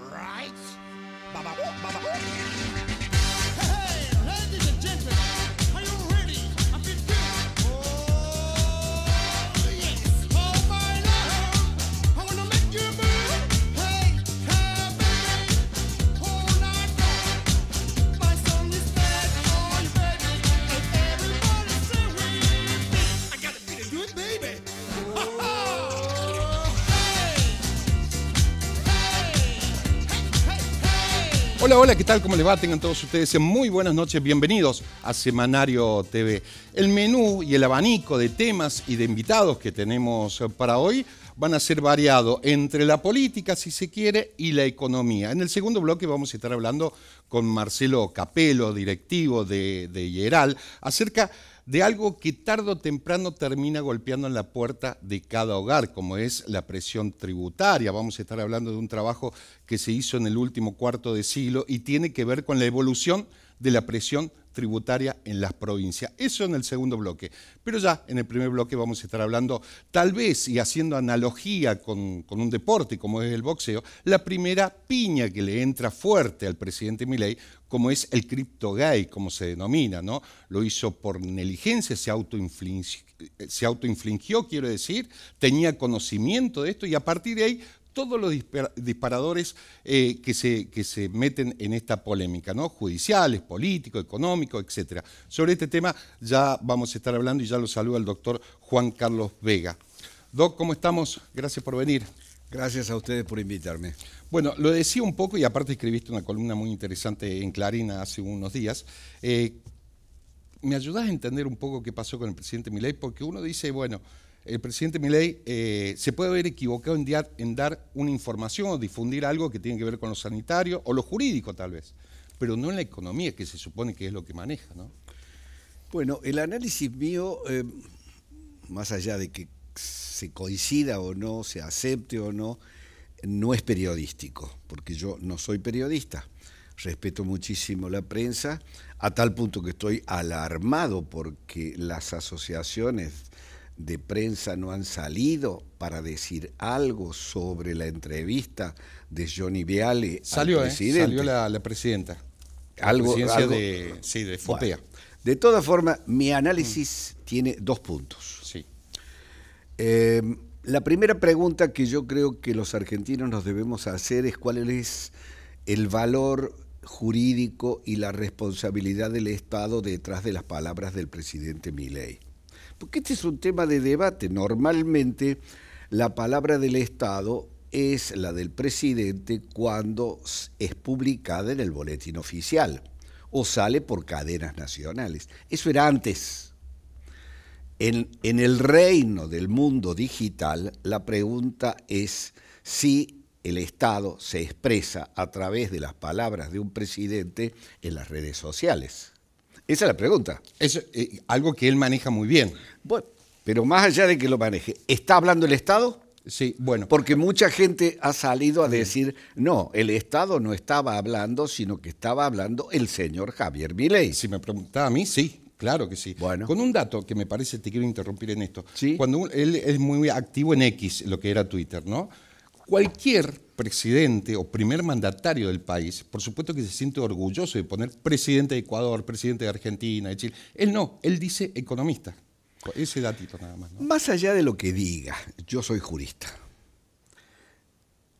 Right? Baba, baba. Hey, ladies and gentlemen, are you ready? I feel good. Oh, yes. Oh, my love, I wanna make you move. Hey, hey, baby, all night long. My song is bad on baby, and everybody say with me. I gotta be the good baby. Hola, hola, ¿qué tal? ¿Cómo les va? Tengan todos ustedes muy buenas noches, bienvenidos a Semanario TV. El menú y el abanico de temas y de invitados que tenemos para hoy van a ser variados entre la política, si se quiere, y la economía. En el segundo bloque vamos a estar hablando con Marcelo Capelo, directivo de IERAL, acerca de algo que tarde o temprano termina golpeando en la puerta de cada hogar, como es la presión tributaria. Vamos a estar hablando de un trabajo que se hizo en el último cuarto de siglo y tiene que ver con la evolución de la presión tributaria en las provincias. Eso en el segundo bloque. Pero ya en el primer bloque vamos a estar hablando, tal vez, y haciendo analogía con un deporte como es el boxeo, la primera piña que le entra fuerte al presidente Milei, como es el criptogay, como se denomina, ¿no? Lo hizo por negligencia, se autoinfligió, quiero decir, tenía conocimiento de esto y a partir de ahí todos los disparadores que se meten en esta polémica, ¿no? Judiciales, políticos, económicos, etc. Sobre este tema ya vamos a estar hablando y ya lo saluda el doctor Juan Carlos Vega. Doc, ¿cómo estamos? Gracias por venir. Gracias a ustedes por invitarme. Bueno, lo decía un poco y aparte escribiste una columna muy interesante en Clarín hace unos días. ¿Me ayudás a entender un poco qué pasó con el presidente Milei? Porque uno dice, bueno, el presidente Milei se puede haber equivocado en dar una información o difundir algo que tiene que ver con lo sanitario o lo jurídico tal vez, pero no en la economía, que se supone que es lo que maneja, ¿no? Bueno, el análisis mío, más allá de que se coincida o no, se acepte o no, no es periodístico, porque yo no soy periodista. Respeto muchísimo la prensa, a tal punto que estoy alarmado porque las asociaciones de prensa no han salido para decir algo sobre la entrevista de Johnny Viale al presidente. Salió la presidenta. Algo de FOPEA. Bueno, de todas formas, mi análisis tiene dos puntos. Sí. La primera pregunta que yo creo que los argentinos nos debemos hacer es cuál es el valor jurídico y la responsabilidad del Estado detrás de las palabras del presidente Milei. Porque este es un tema de debate. Normalmente la palabra del Estado es la del presidente cuando es publicada en el boletín oficial o sale por cadenas nacionales. Eso era antes. En el reino del mundo digital, la pregunta es si el Estado se expresa a través de las palabras de un presidente en las redes sociales. Esa es la pregunta. Es algo que él maneja muy bien. Bueno, pero más allá de que lo maneje, ¿está hablando el Estado? Sí, bueno. Porque mucha gente ha salido a decir, no, el Estado no estaba hablando, sino que estaba hablando el señor Javier Milei. Si me preguntaba a mí, sí, claro que sí. Bueno. Con un dato que me parece, te quiero interrumpir en esto. ¿Sí? Cuando él es muy activo en X, lo que era Twitter, ¿no? Cualquier presidente o primer mandatario del país, por supuesto que se siente orgulloso de poner presidente de Ecuador, presidente de Argentina, de Chile. Él no, él dice economista. Ese datito nada más, ¿no? Más allá de lo que diga, yo soy jurista.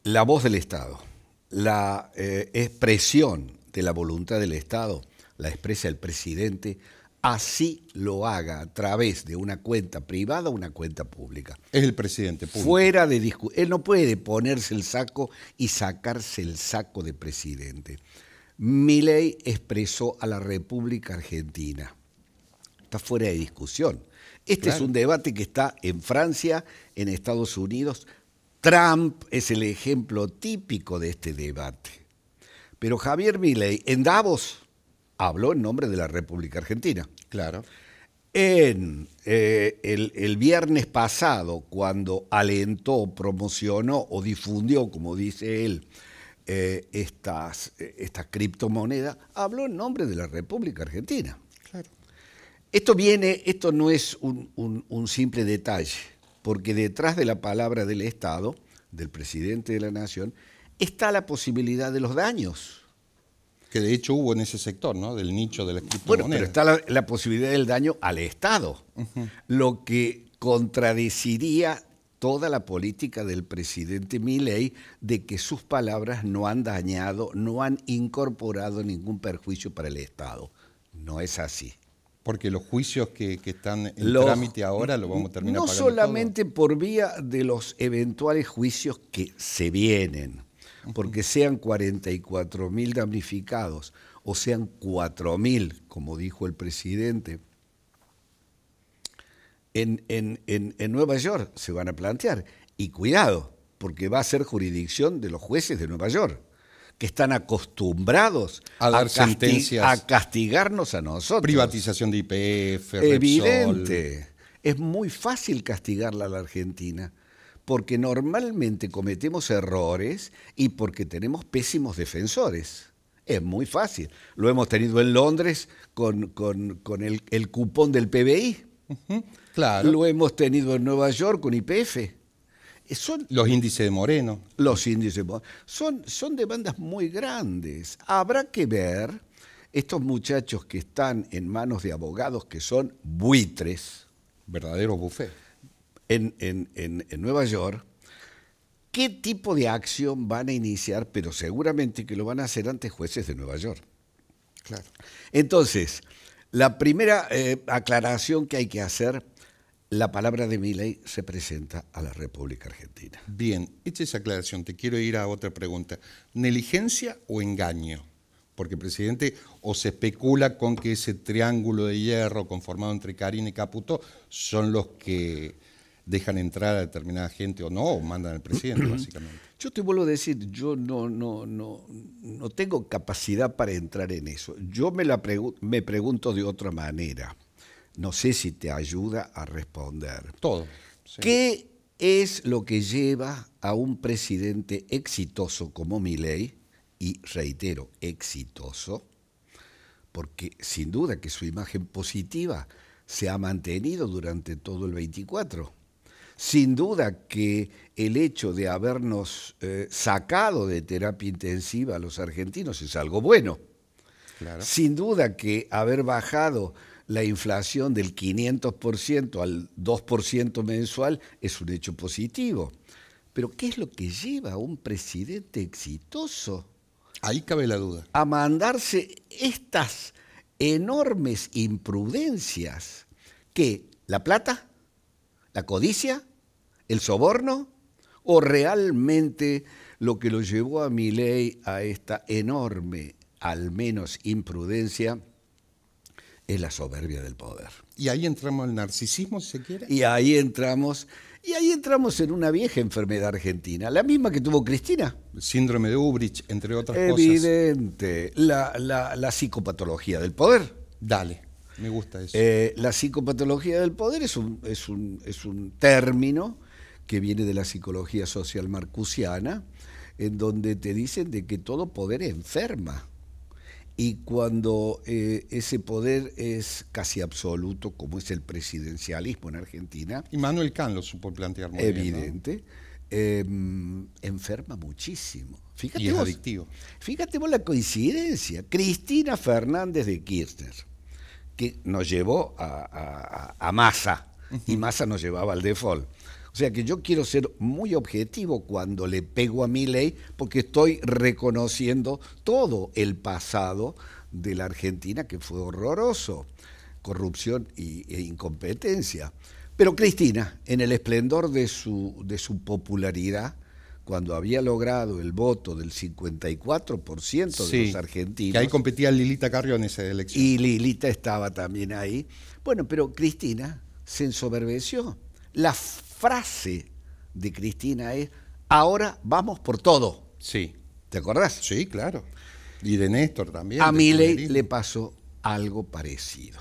La voz del Estado, la expresión de la voluntad del Estado, la expresa el presidente, así lo haga a través de una cuenta privada o una cuenta pública. Es el presidente, punto. Fuera de discusión. Él no puede ponerse el saco y sacarse el saco de presidente. Milei expresó a la República Argentina. Está fuera de discusión. Este es un debate que está en Francia, en Estados Unidos. Trump es el ejemplo típico de este debate. Pero Javier Milei, en Davos, habló en nombre de la República Argentina. Claro. El viernes pasado, cuando alentó, promocionó o difundió, como dice él, esta criptomoneda, habló en nombre de la República Argentina. Claro. Esto no es un simple detalle, porque detrás de la palabra del Estado, del presidente de la Nación, está la posibilidad de los daños. Que de hecho hubo en ese sector, ¿no? Del nicho de la Bueno, criptomoneda. pero está la posibilidad del daño al Estado, lo que contradeciría toda la política del presidente Milei de que sus palabras no han dañado, no han incorporado ningún perjuicio para el Estado. No es así. Porque los juicios que están en trámite ahora lo vamos a terminar no pagando solamente por vía de los eventuales juicios que se vienen, porque sean 44.000 damnificados o sean 4.000, como dijo el presidente, en Nueva York se van a plantear. Y cuidado, porque va a ser jurisdicción de los jueces de Nueva York, que están acostumbrados A dar sentencias. a castigarnos a nosotros. Privatización de YPF, Repsol. Evidente. Es muy fácil castigarla a la Argentina, porque normalmente cometemos errores y porque tenemos pésimos defensores. Es muy fácil. Lo hemos tenido en Londres con el cupón del PBI. Claro. Lo hemos tenido en Nueva York con YPF. Son Los índices de Moreno. los índices. Son demandas muy grandes. Habrá que ver estos muchachos que están en manos de abogados que son buitres Verdadero buffet. en Nueva York, qué tipo de acción van a iniciar, pero seguramente que lo van a hacer ante jueces de Nueva York. Claro. Entonces, la primera aclaración que hay que hacer, la palabra de Milei se presenta a la República Argentina. Bien, hecha esa aclaración, te quiero ir a otra pregunta. ¿Negligencia o engaño? Porque, presidente, o se especula con que ese triángulo de hierro conformado entre Karina y Caputo son los que dejan entrar a determinada gente o no, o mandan al presidente, básicamente. Yo te vuelvo a decir, yo no tengo capacidad para entrar en eso. Yo me pregunto de otra manera. No sé si te ayuda a responder. Todo. Sí. ¿Qué es lo que lleva a un presidente exitoso como Milei, y reitero, exitoso, porque sin duda que su imagen positiva se ha mantenido durante todo el 24? Sin duda que el hecho de habernos sacado de terapia intensiva a los argentinos es algo bueno. Claro. Sin duda que haber bajado la inflación del 500% al 2% mensual es un hecho positivo. Pero ¿qué es lo que lleva a un presidente exitoso Ahí cabe la duda. a mandarse estas enormes imprudencias? ¿Qué? ¿La plata? ¿La codicia? ¿El soborno? ¿O realmente lo que lo llevó a Milei a esta enorme, al menos, imprudencia es la soberbia del poder? Y ahí entramos al narcisismo, si se quiere. Y ahí entramos en una vieja enfermedad argentina, la misma que tuvo Cristina. Síndrome de Ubrich, entre otras Evidente, la psicopatología del poder. Dale, me gusta eso. La psicopatología del poder es un término que viene de la psicología social marcusiana, en donde te dicen de que todo poder enferma. Y cuando ese poder es casi absoluto, como es el presidencialismo en Argentina, Y Manuel Kant lo supo plantear muy evidente, enferma muchísimo. bien, ¿no? Fíjate Y es vos, adictivo. fíjate vos la coincidencia. Cristina Fernández de Kirchner, que nos llevó a Massa, y Massa nos llevaba al default. O sea que yo quiero ser muy objetivo cuando le pego a Milei, porque estoy reconociendo todo el pasado de la Argentina, que fue horroroso, corrupción e incompetencia. Pero Cristina, en el esplendor de su popularidad, cuando había logrado el voto del 54% de los argentinos, que ahí competía Lilita Carrió en esa elección. y Lilita estaba también ahí. Bueno, pero Cristina se ensoberbeció. La frase de Cristina es: ahora vamos por todo. Sí, ¿Te acordás? sí, claro. Y de Néstor también. A del Milei kirchnerismo. le pasó algo parecido.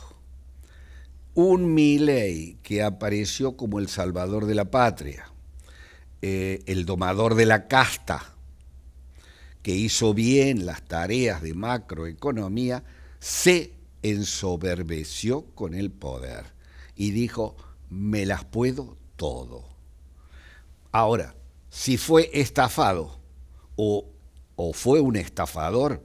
Un Milei que apareció como el salvador de la patria, el domador de la casta, que hizo bien las tareas de macroeconomía, se ensoberbeció con el poder y dijo: me las puedo todo. Ahora, si fue estafado o fue un estafador,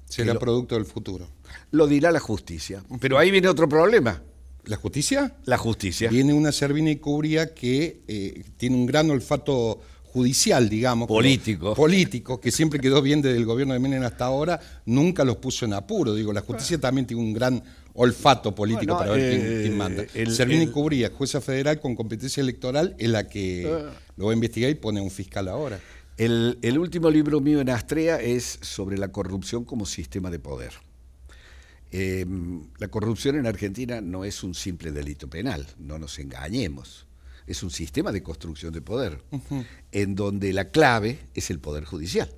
Será producto del futuro. lo dirá la justicia. Pero ahí viene otro problema. ¿La justicia? La justicia. Viene una Servini y Cubría que tiene un gran olfato judicial, digamos. Político. Político, que siempre quedó bien desde el gobierno de Menem hasta ahora, nunca los puso en apuro. Digo, la justicia también tiene un gran olfato político para ver quién manda. Servini y Cubría, jueza federal con competencia electoral, es la que lo va a investigar y pone a un fiscal ahora. El último libro mío en Astrea es sobre la corrupción como sistema de poder. La corrupción en Argentina no es un simple delito penal, no nos engañemos. Es un sistema de construcción de poder, en donde la clave es el Poder Judicial.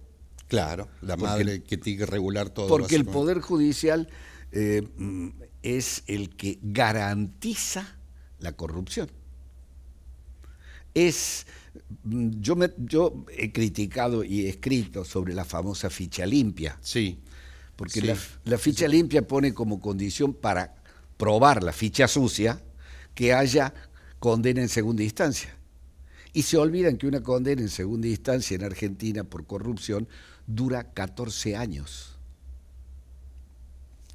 Claro, la madre que tiene que regular todo. Porque el Poder Judicial es el que garantiza la corrupción. Yo he criticado y he escrito sobre la famosa ficha limpia. Sí. Porque sí. la ficha limpia pone como condición para probar la ficha sucia que haya condena en segunda instancia. Y se olvidan que una condena en segunda instancia en Argentina por corrupción dura 14 años.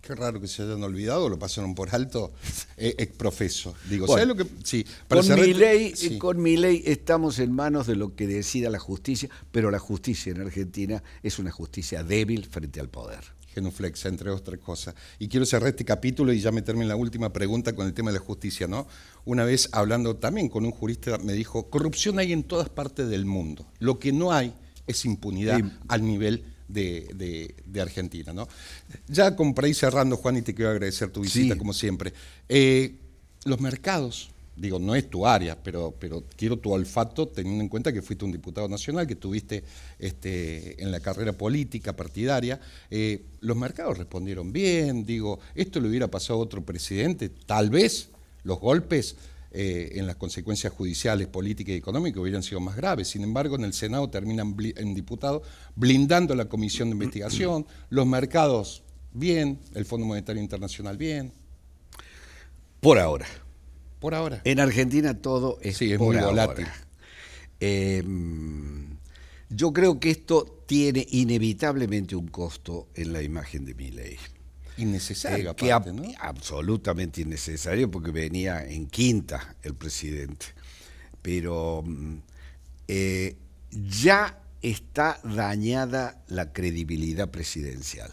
Qué raro que se hayan olvidado, lo pasaron por alto, exprofeso. Digo, Bueno, ¿sabes lo que...? Sí, con mi ley estamos en manos de lo que decida la justicia, pero la justicia en Argentina es una justicia débil frente al poder. Genuflexa, entre otras cosas. Y quiero cerrar este capítulo y ya meterme en la última pregunta con el tema de la justicia, ¿no? Una vez hablando también con un jurista me dijo, corrupción hay en todas partes del mundo. Lo que no hay es impunidad al nivel de Argentina, ¿no? Ya para ir cerrando, Juan, y te quiero agradecer tu visita, como siempre. Los mercados, digo, no es tu área, pero quiero tu olfato, teniendo en cuenta que fuiste un diputado nacional, que estuviste en la carrera política, partidaria. Los mercados respondieron bien, digo, esto le hubiera pasado a otro presidente, tal vez los golpes en las consecuencias judiciales, políticas y económicas hubieran sido más graves. Sin embargo, en el Senado terminan en diputados blindando la comisión de investigación, los mercados bien, el Fondo Monetario Internacional bien. Por ahora. Por ahora. En Argentina todo es sí, es por muy ahora. volátil. Yo creo que esto tiene inevitablemente un costo en la imagen de Milei. Innecesario, aparte, ¿no? Absolutamente innecesario, porque venía en quinta el presidente. Pero ya está dañada la credibilidad presidencial.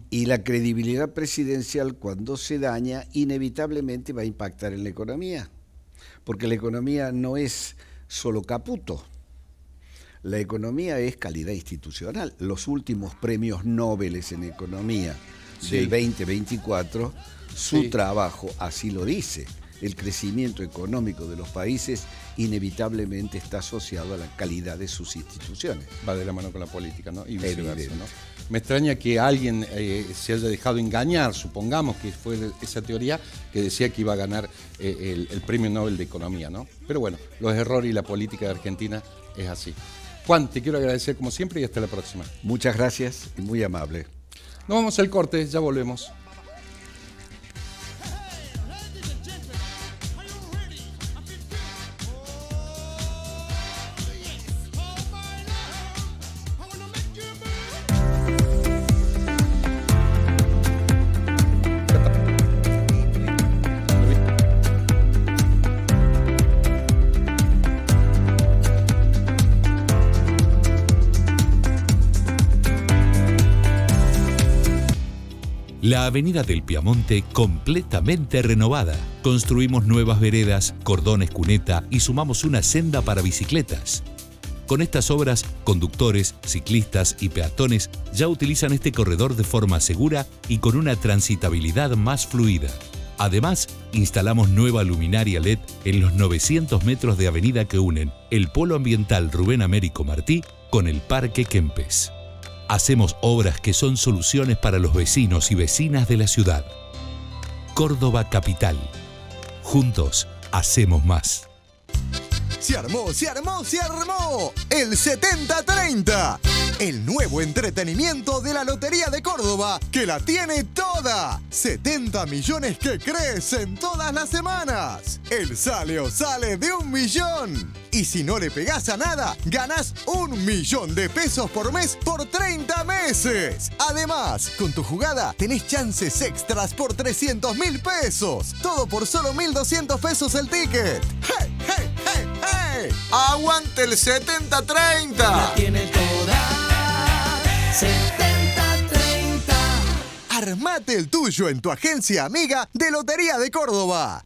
Y la credibilidad presidencial, cuando se daña, inevitablemente va a impactar en la economía. Porque la economía no es solo Caputo. La economía es calidad institucional. Los últimos premios Nobel en economía del 2024, su trabajo así lo dice. El crecimiento económico de los países inevitablemente está asociado a la calidad de sus instituciones. Va de la mano con la política, ¿no? Y viceversa, ¿no? Me extraña que alguien se haya dejado engañar, supongamos que fue esa teoría que decía que iba a ganar el Premio Nobel de Economía, ¿no? Pero bueno, los errores y la política de Argentina es así. Juan, te quiero agradecer como siempre y hasta la próxima. Muchas gracias y muy amable. Nos vamos al corte, ya volvemos. La avenida del Piamonte completamente renovada. Construimos nuevas veredas, cordones cuneta y sumamos una senda para bicicletas. Con estas obras, conductores, ciclistas y peatones ya utilizan este corredor de forma segura y con una transitabilidad más fluida. Además, instalamos nueva luminaria LED en los 900 metros de avenida que unen el Polo Ambiental Rubén Américo Martí con el Parque Kempes. Hacemos obras que son soluciones para los vecinos y vecinas de la ciudad. Córdoba Capital. Juntos, hacemos más. Se armó, se armó, se armó. El 70-30. el nuevo entretenimiento de la Lotería de Córdoba, que la tiene toda. 70 millones que crecen todas las semanas. El sale o sale de 1 millón. Y si no le pegás a nada, ganás 1 millón de pesos por mes por 30 meses. Además, con tu jugada tenés chances extras por 300.000 pesos. Todo por solo 1.200 pesos el ticket. ¡Hey, hey, hey, hey! ¡Aguante el 70-30! La tiene toda. 70-30. Armate el tuyo en tu agencia amiga de Lotería de Córdoba.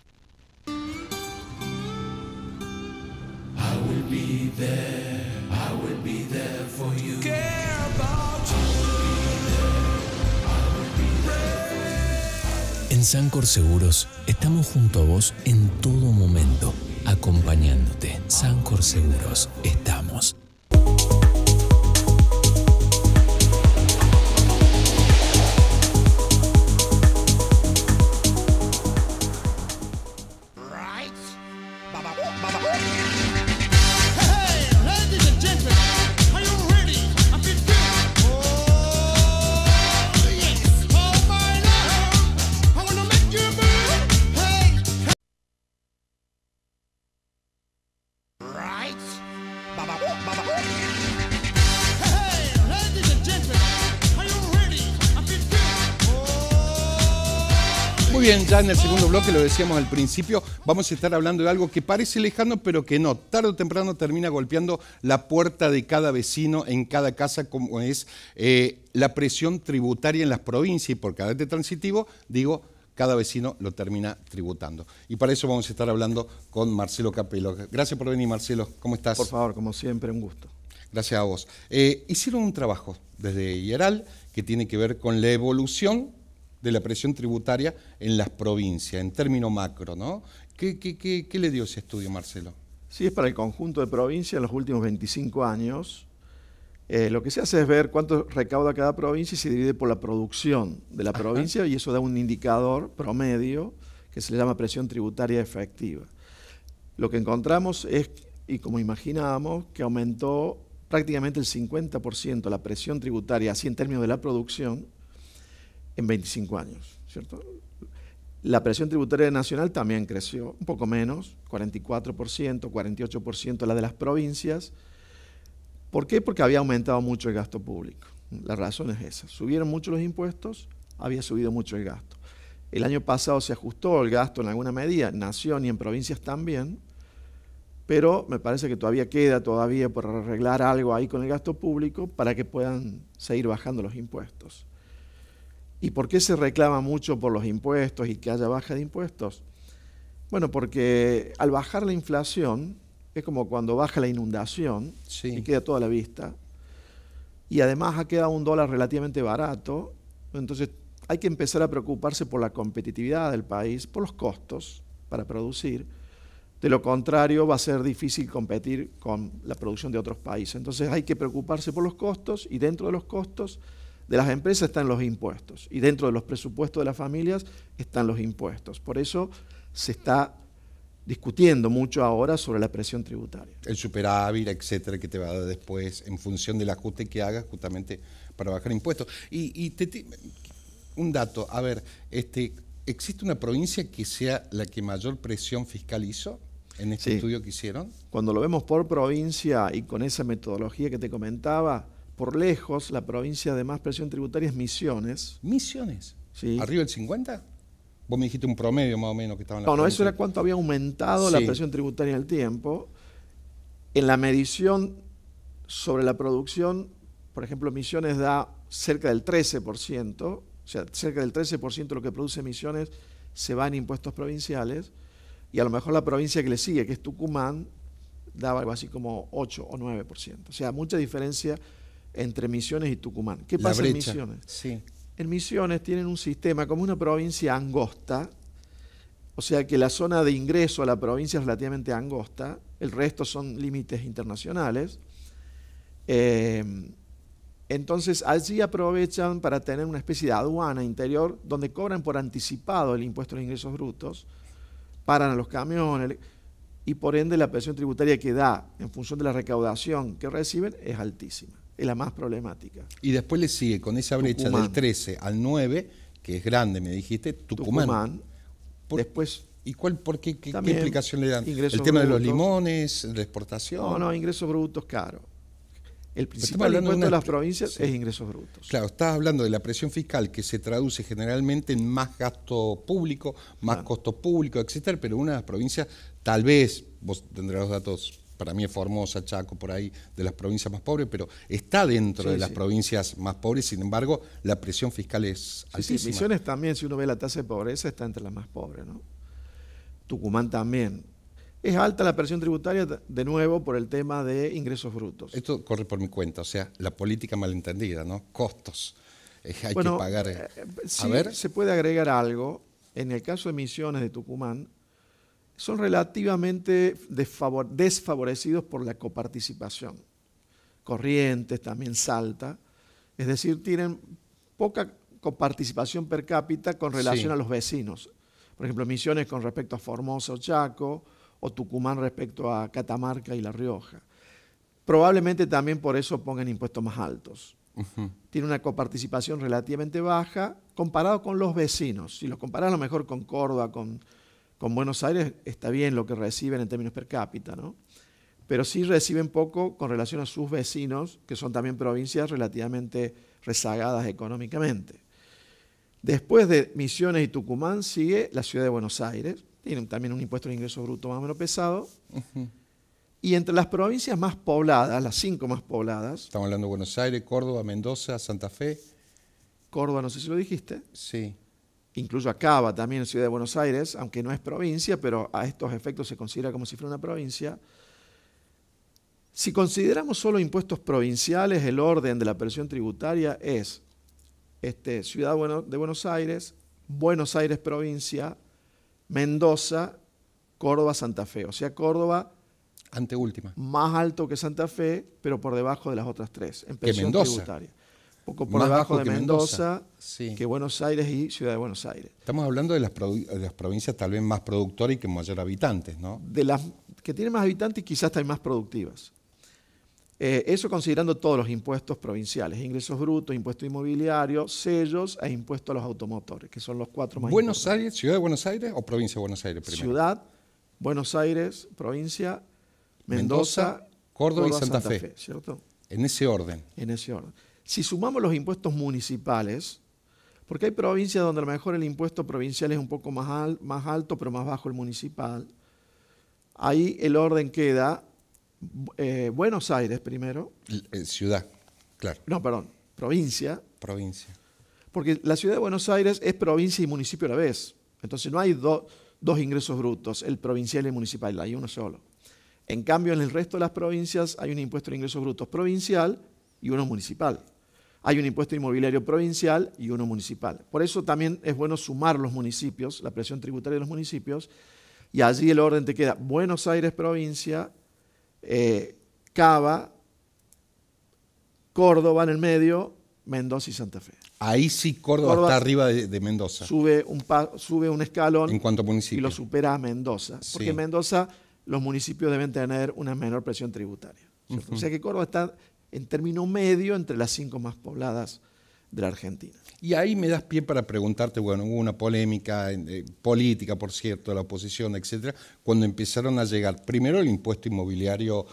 En Sancor Seguros estamos junto a vos en todo momento, acompañándote. Sancor Seguros, estamos. Hey, ladies and gentlemen, are you ready? I feel good. Oh, yes. Oh, my love, I wanna make you move. Hey, right. Hey, ladies and gentlemen, are you ready? I feel good. Oh, Muy bien, ya en el segundo bloque, lo decíamos al principio, vamos a estar hablando de algo que parece lejano, pero que no. Tarde o temprano termina golpeando la puerta de cada vecino en cada casa, como es la presión tributaria en las provincias. Y por carácter transitivo, digo, cada vecino lo termina tributando. Y para eso vamos a estar hablando con Marcelo Capelo. Gracias por venir, Marcelo. ¿Cómo estás? Por favor, como siempre, un gusto. Gracias a vos. Hicieron un trabajo desde IERAL que tiene que ver con la evolución de la presión tributaria en las provincias, en términos macro, ¿no? ¿Qué le dio ese estudio, Marcelo? Sí, es para el conjunto de provincias en los últimos 25 años. Lo que se hace es ver cuánto recauda cada provincia y se divide por la producción de la provincia, y eso da un indicador promedio que se le llama presión tributaria efectiva. Lo que encontramos es, y como imaginábamos, que aumentó prácticamente el 50% la presión tributaria, así en términos de la producción, en 25 años, ¿cierto? La presión tributaria nacional también creció, un poco menos, 44%, 48% la de las provincias. ¿Por qué? Porque había aumentado mucho el gasto público. La razón es esa. Subieron mucho los impuestos, había subido mucho el gasto. El año pasado se ajustó el gasto en alguna medida, en nación y en provincias también, pero me parece que todavía queda por arreglar algo ahí con el gasto público para que puedan seguir bajando los impuestos. ¿Y por qué se reclama mucho por los impuestos y que haya baja de impuestos? Bueno, porque al bajar la inflación, es como cuando baja la inundación, Sí. y queda toda la vista, y además ha quedado un dólar relativamente barato, entonces hay que empezar a preocuparse por la competitividad del país, por los costos para producir. De lo contrario, va a ser difícil competir con la producción de otros países. Entonces hay que preocuparse por los costos, y dentro de los costos de las empresas están los impuestos, y dentro de los presupuestos de las familias están los impuestos. Por eso se está discutiendo mucho ahora sobre la presión tributaria. El superávit, etcétera, que te va a dar después en función del ajuste que hagas justamente para bajar impuestos. Un dato, a ver, ¿existe una provincia que sea la que mayor presión fiscal hizo en este Sí. estudio que hicieron? Cuando lo vemos por provincia y con esa metodología que te comentaba, por lejos, la provincia de más presión tributaria es Misiones. Misiones. Sí. ¿Arriba del 50? Vos me dijiste un promedio más o menos que estaba en la No, eso provincia. era cuánto había aumentado la Sí. presión tributaria en el tiempo. En la medición sobre la producción, por ejemplo, Misiones da cerca del 13%, o sea, cerca del 13% de lo que produce Misiones se va en impuestos provinciales, y a lo mejor la provincia que le sigue, que es Tucumán, daba algo así como 8 o 9%. O sea, mucha diferencia entre Misiones y Tucumán. ¿Qué La pasa en brecha. Misiones? Sí. En Misiones tienen un sistema como una provincia angosta, o sea que la zona de ingreso a la provincia es relativamente angosta, el resto son límites internacionales. Entonces allí aprovechan para tener una especie de aduana interior donde cobran por anticipado el impuesto a los ingresos brutos, paran a los camiones, y por ende la presión tributaria que da en función de la recaudación que reciben es altísima. es la más problemática. Y después le sigue con esa brecha Tucumán. del 13 al 9, que es grande, me dijiste, Tucumán. Por- Después, ¿Y por qué también explicación le dan? ingresos ¿El tema de los brutos. limones, la exportación? no, ingresos brutos caro. El Estamos principal hablando de impuesto de una- las provincias sí. es ingresos brutos. Claro, estás hablando de la presión fiscal que se traduce generalmente en más gasto público, más Claro. costo público, etcétera, pero una de las provincias, tal vez, vos tendrás los datos, para mí es Formosa, Chaco, por ahí, de las provincias más pobres, pero está dentro Sí, de las sí. provincias más pobres, sin embargo, la presión fiscal es Sí, sí, altísima. Misiones también, si uno ve la tasa de pobreza, está entre las más pobres, ¿no? Tucumán también. Es alta la presión tributaria, de nuevo, por el tema de ingresos brutos. Esto corre por mi cuenta, o sea, la política malentendida, ¿no? Costos. Hay Bueno, que pagar. sí, A ver, se puede agregar algo. En el caso de Misiones de Tucumán, son relativamente desfavorecidos por la coparticipación. Corrientes, también Salta. Es decir, tienen poca coparticipación per cápita con relación Sí. a los vecinos. Por ejemplo, Misiones con respecto a Formosa o Chaco, o Tucumán respecto a Catamarca y La Rioja. Probablemente también por eso pongan impuestos más altos. Tiene una coparticipación relativamente baja comparado con los vecinos. Si los comparas a lo mejor con Córdoba, con Buenos Aires, está bien lo que reciben en términos per cápita, ¿no? Pero sí reciben poco con relación a sus vecinos, que son también provincias relativamente rezagadas económicamente. Después de Misiones y Tucumán sigue la ciudad de Buenos Aires. Tienen también un impuesto de ingreso bruto más o menos pesado. Y entre las provincias más pobladas, las 5 más pobladas, estamos hablando de Buenos Aires, Córdoba, Mendoza, Santa Fe. Córdoba, no sé si lo dijiste, Sí. incluso Acaba también, ciudad de Buenos Aires, aunque no es provincia, pero a estos efectos se considera como si fuera una provincia. Si consideramos solo impuestos provinciales, el orden de la presión tributaria es Ciudad de Buenos Aires provincia, Mendoza, Córdoba, Santa Fe. O sea, Córdoba Anteúltima. más alto que Santa Fe, pero por debajo de las otras tres, en presión Mendoza. tributaria. Un poco por Más debajo bajo de que Mendoza, Mendoza. Sí. que Buenos Aires y Ciudad de Buenos Aires. Estamos hablando de las provincias tal vez más productoras y que mayor habitantes, ¿no? De las que tienen más habitantes, quizás también más productivas. Eso considerando todos los impuestos provinciales, ingresos brutos, impuesto inmobiliario, sellos e impuesto a los automotores, que son los 4 más ¿Buenos importantes. Aires, ciudad de Buenos Aires o provincia de Buenos Aires primero? Ciudad, Buenos Aires, provincia, Mendoza, Córdoba y Santa Fe. ¿Cierto? En ese orden. En ese orden. Si sumamos los impuestos municipales, porque hay provincias donde a lo mejor el impuesto provincial es un poco más alto, pero más bajo el municipal, ahí el orden queda Buenos Aires primero, Ciudad, claro. no, perdón, provincia, Provincia. porque la ciudad de Buenos Aires es provincia y municipio a la vez. Entonces no hay dos ingresos brutos, el provincial y el municipal, hay uno solo. En cambio, en el resto de las provincias hay un impuesto de ingresos brutos provincial y uno municipal. Hay un impuesto inmobiliario provincial y uno municipal. Por eso también es bueno sumar los municipios, la presión tributaria de los municipios, y allí el orden te queda Buenos Aires provincia, Cava, Córdoba en el medio, Mendoza y Santa Fe. Ahí sí Córdoba está arriba de Mendoza. Sube un escalón En cuanto a y municipio. lo supera a Mendoza. Porque Sí. en Mendoza los municipios deben tener una menor presión tributaria. ¿Cierto? O sea que Córdoba está en término medio entre las 5 más pobladas de la Argentina. Y ahí me das pie para preguntarte, bueno, hubo una polémica política, por cierto, de la oposición, etcétera, cuando empezaron a llegar primero el impuesto inmobiliario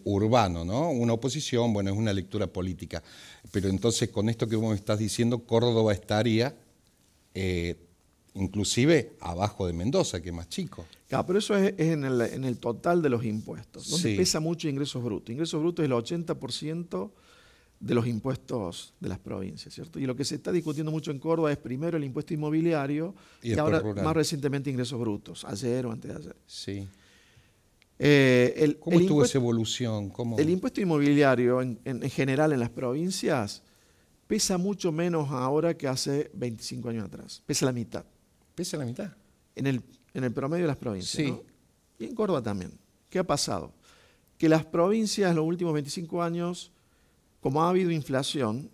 urbano, ¿no? Una oposición, bueno, es una lectura política. Pero entonces, con esto que vos me estás diciendo, Córdoba estaría inclusive abajo de Mendoza, que es más chico. Claro, pero eso es en el total de los impuestos, donde Sí. pesa mucho ingresos brutos. Ingresos brutos es el 80% de los impuestos de las provincias, ¿cierto? Y lo que se está discutiendo mucho en Córdoba es primero el impuesto inmobiliario Y y, después ahora rural. más recientemente ingresos brutos, ayer o antes de ayer. Sí. El ¿Cómo estuvo impuesto- esa evolución? ¿Cómo? El impuesto inmobiliario en general en las provincias pesa mucho menos ahora que hace 25 años atrás. Pesa la mitad ¿Pesa la mitad? en el promedio de las provincias. Sí. ¿No? Y en Córdoba también. ¿Qué ha pasado? Que las provincias en los últimos 25 años, como ha habido inflación,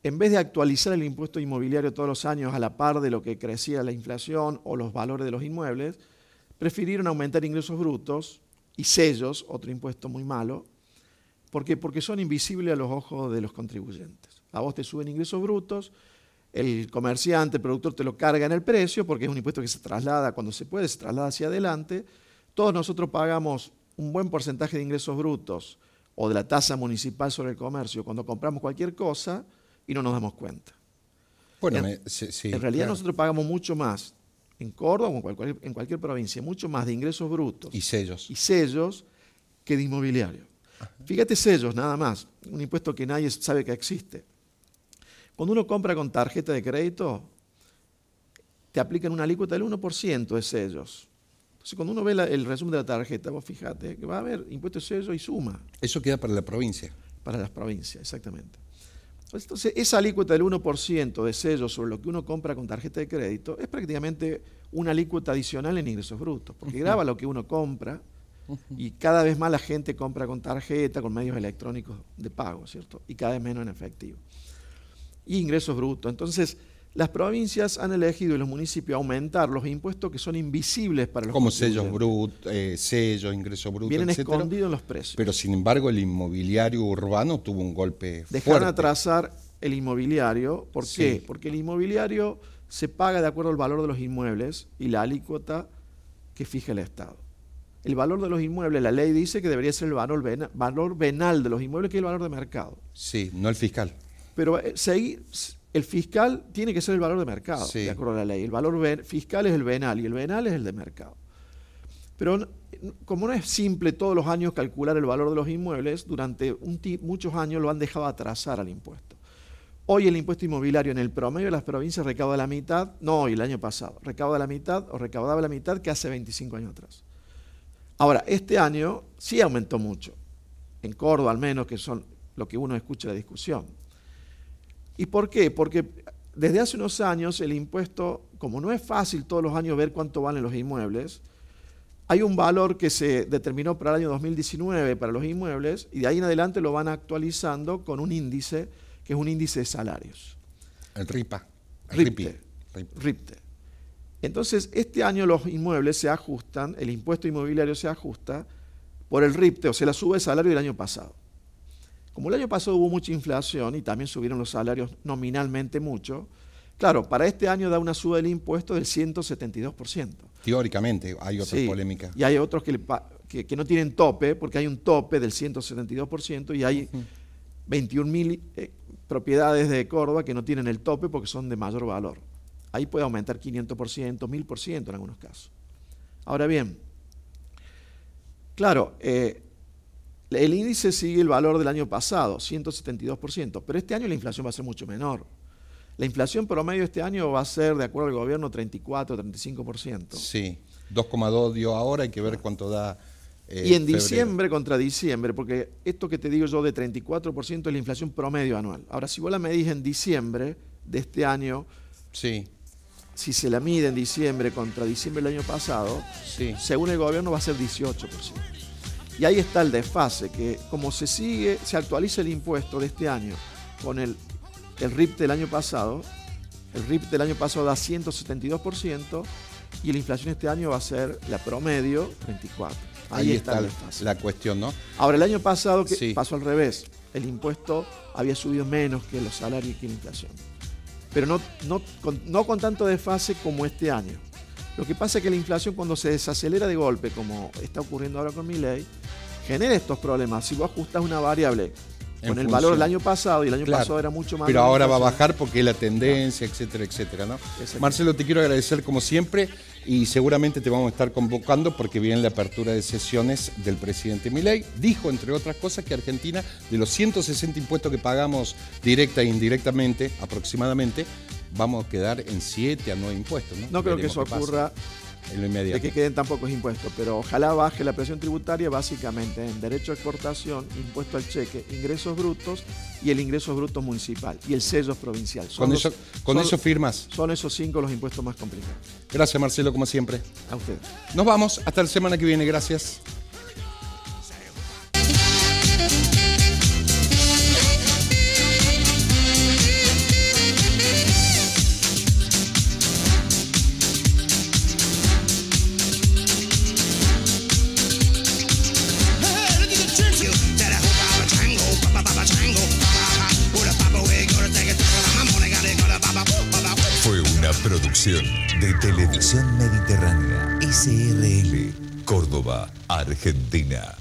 en vez de actualizar el impuesto inmobiliario todos los años a la par de lo que crecía la inflación o los valores de los inmuebles, prefirieron aumentar ingresos brutos y sellos, otro impuesto muy malo, ¿Por qué? Porque son invisibles a los ojos de los contribuyentes. A vos te suben ingresos brutos, el comerciante, el productor te lo carga en el precio porque es un impuesto que se traslada cuando se puede, se traslada hacia adelante. Todos nosotros pagamos un buen porcentaje de ingresos brutos o de la tasa municipal sobre el comercio cuando compramos cualquier cosa y no nos damos cuenta. Bueno, En realidad claro. nosotros pagamos mucho más en Córdoba o en cualquier provincia, mucho más de ingresos brutos Y sellos. y sellos que de inmobiliario. Fíjate, sellos nada más, un impuesto que nadie sabe que existe. Cuando uno compra con tarjeta de crédito, te aplican una alícuota del 1% de sellos. Entonces, cuando uno ve el resumen de la tarjeta, vos fíjate que va a haber impuesto de sello y suma Eso queda para la provincia. para las provincias, exactamente. Entonces, esa alícuota del 1% de sellos sobre lo que uno compra con tarjeta de crédito es prácticamente una alícuota adicional en ingresos brutos, porque grava lo que uno compra y cada vez más la gente compra con tarjeta, con medios electrónicos de pago, ¿cierto? Y cada vez menos en efectivo. Y ingresos brutos. Entonces, las provincias han elegido y los municipios aumentar los impuestos que son invisibles para los Como sellos contribuyentes. sellos, ingresos brutos, Vienen etcétera. escondidos en los precios. Pero sin embargo el inmobiliario urbano tuvo un golpe Dejaron fuerte. atrasar el inmobiliario. ¿Por Sí. qué? Porque el inmobiliario se paga de acuerdo al valor de los inmuebles y la alícuota que fija el Estado. El valor de los inmuebles, la ley dice que debería ser el valor venal de los inmuebles, que es el valor de mercado. Sí, no el fiscal. Pero el fiscal tiene que ser el valor de mercado, Sí. de acuerdo a la ley. El valor fiscal es el venal y el venal es el de mercado. Pero como no es simple todos los años calcular el valor de los inmuebles, durante muchos años lo han dejado atrasar al impuesto. Hoy el impuesto inmobiliario en el promedio de las provincias recauda la mitad, no hoy, el año pasado, recauda la mitad o recaudaba la mitad que hace 25 años atrás. Ahora, este año sí aumentó mucho, en Córdoba al menos, que son lo que uno escucha en la discusión. ¿Y por qué? Porque desde hace unos años el impuesto, como no es fácil todos los años ver cuánto valen los inmuebles, hay un valor que se determinó para el año 2019 para los inmuebles y de ahí en adelante lo van actualizando con un índice que es un índice de salarios. El RIPA. El RIPTE. RIPI. RIPTE. Entonces, este año los inmuebles se ajustan, el impuesto inmobiliario se ajusta por el RIPTE, o sea, la suba de salario del año pasado. Como el año pasado hubo mucha inflación y también subieron los salarios nominalmente mucho, claro, para este año da una suba del impuesto del 172%. Teóricamente hay otra Sí, polémica. Y hay otros que no tienen tope, porque hay un tope del 172% y hay 21.000 propiedades de Córdoba que no tienen el tope porque son de mayor valor. Ahí puede aumentar 500%, 1.000% en algunos casos. Ahora bien, claro, el índice sigue el valor del año pasado, 172%, pero este año la inflación va a ser mucho menor. La inflación promedio este año va a ser, de acuerdo al gobierno, 34, 35%. Sí, 2,2 dio ahora, hay que ver cuánto da. Y en febrero. diciembre contra diciembre, porque esto que te digo yo de 34% es la inflación promedio anual. Ahora, si vos la medís en diciembre de este año, Sí, si se la mide en diciembre contra diciembre del año pasado, sí. según el gobierno va a ser 18%. Y ahí está el desfase, que como se actualiza el impuesto de este año con el RIP del año pasado, el RIP del año pasado da 172% y la inflación este año va a ser la promedio 34%. Ahí está el desfase. la cuestión, ¿no? Ahora, el año pasado Sí. pasó al revés. El impuesto había subido menos que los salarios y que la inflación. Pero no con tanto desfase como este año. Lo que pasa es que la inflación, cuando se desacelera de golpe, como está ocurriendo ahora con Milei, genera estos problemas. Si vos ajustás una variable con el valor del año pasado, y el año Claro. pasado era mucho más... Pero la ahora va a inflación. bajar porque es la tendencia, etcétera, etcétera, ¿no? Exacto. Marcelo, te quiero agradecer como siempre y seguramente te vamos a estar convocando porque viene la apertura de sesiones del presidente Milei. Dijo, entre otras cosas, que Argentina, de los 160 impuestos que pagamos directa e indirectamente, aproximadamente, vamos a quedar en 7 a 9 impuestos, ¿no? No creo que Veremos eso qué pasa ocurra en lo de inmediato. que queden tan pocos impuestos, pero ojalá baje la presión tributaria básicamente en derecho a exportación, impuesto al cheque, ingresos brutos y el ingreso bruto municipal y el sello provincial. Con eso firmas. Son esos 5 los impuestos más complicados. Gracias, Marcelo, como siempre. A ustedes. Nos vamos. Hasta la semana que viene. Gracias. Hey, look at the trick that I hope I was trying Corporación de Televisión Mediterránea, SRL, Córdoba, Argentina.